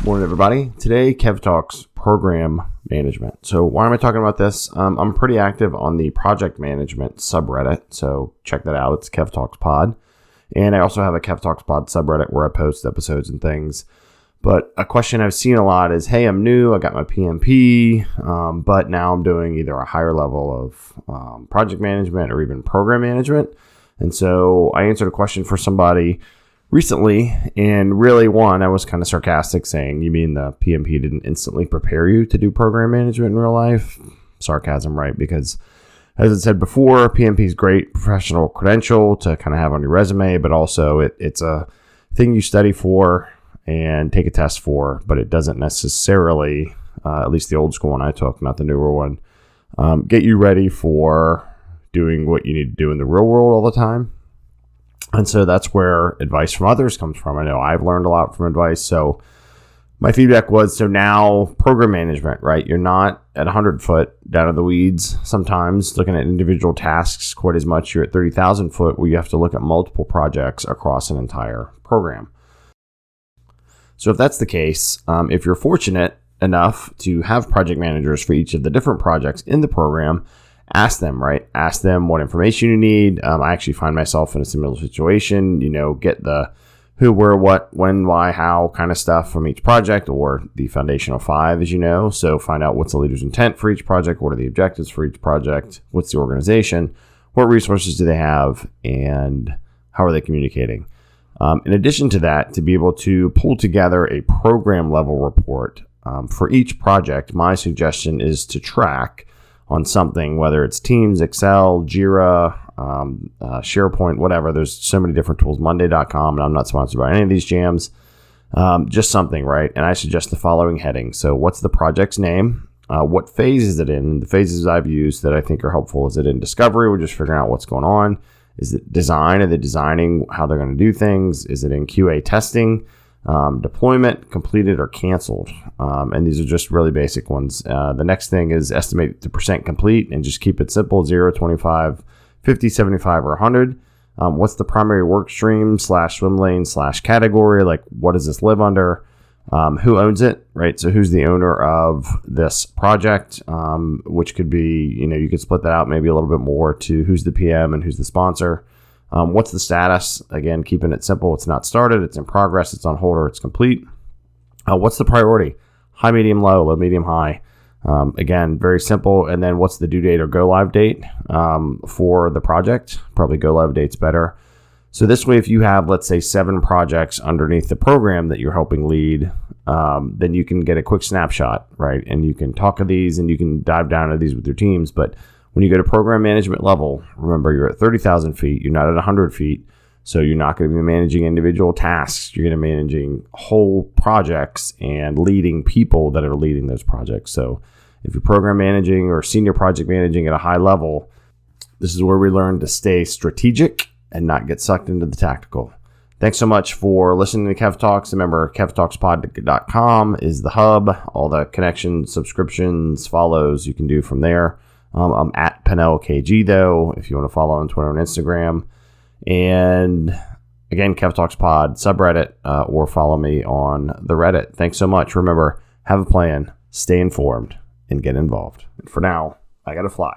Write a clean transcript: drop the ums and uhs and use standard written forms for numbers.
Morning, everybody. Today, Kev talks program management. So why am I talking about this? I'm pretty active on the project management subreddit, so check that out. It's Kev Talks Pod. And I also have a Kev Talks Pod subreddit where I post episodes and things. But a question I've seen a lot is, hey, I'm new, I got my PMP, but now I'm doing either a higher level of project management or even program management. And so I answered a question for somebody recently, and really I was kind of sarcastic saying, you mean the PMP didn't instantly prepare you to do program management in real life? Sarcasm, right? Because as I said before, PMP is great professional credential to kind of have on your resume, but also it's a thing you study for and take a test for, but it doesn't necessarily, at least the old school one I took, not the newer one, get you ready for doing what you need to do in the real world all the time. And so that's where advice from others comes from. I know I've learned a lot from advice. So my feedback was, so now program management, right? You're not at 100 foot down in the weeds sometimes looking at individual tasks quite as much. You're at 30,000 foot where you have to look at multiple projects across an entire program. So if that's the case, if you're fortunate enough to have project managers for each of the different projects in the program, ask them, right? Ask them what information you need. I actually find myself in a similar situation, get the who, where, what, when, why, how kind of stuff from each project, or the foundational 5, as you know. So find out what's the leader's intent for each project, what are the objectives for each project, what's the organization, what resources do they have, and how are they communicating. In addition to that, to be able to pull together a program level report for each project, my suggestion is to track on something, whether it's Teams, Excel, Jira, SharePoint, whatever. There's so many different tools, Monday.com, and I'm not sponsored by any of these jams. Just something, right? And I suggest the following heading. So what's the project's name? What phase is it in? The phases I've used that I think are helpful. Is it in discovery? We're just figuring out what's going on. Is it design? Are they designing how they're going to do things? Is it in QA testing? Deployment, completed or canceled. And these are just really basic ones. The next thing is estimate the percent complete and just keep it simple, 0, 25, 50, 75, or 100. What's the primary work stream / swimlane / category? Like, what does this live under? Who owns it, right? So who's the owner of this project, which could be, you could split that out maybe a little bit more to who's the PM and who's the sponsor. What's the status? Again, keeping it simple. It's not started, it's in progress, it's on hold, or it's complete. What's the priority? High, medium, low, medium, high. Again, very simple. And then what's the due date or go live date for the project? Probably go live date's better. So this way, if you have, let's say, 7 projects underneath the program that you're helping lead, then you can get a quick snapshot, right? And you can talk to these and you can dive down into these with your teams. But when you go to program management level, remember, you're at 30,000 feet. You're not at 100 feet. So you're not going to be managing individual tasks. You're going to be managing whole projects and leading people that are leading those projects. So if you're program managing or senior project managing at a high level, this is where we learn to stay strategic and not get sucked into the tactical. Thanks so much for listening to Kev Talks. Remember, kevtalkspod.com is the hub. All the connections, subscriptions, follows you can do from there. I'm at Pannell KG, though, if you want to follow on Twitter and Instagram. And again, Kev Talks Pod subreddit, or follow me on the Reddit. Thanks so much. Remember, have a plan, stay informed, and get involved. And for now, I got to fly.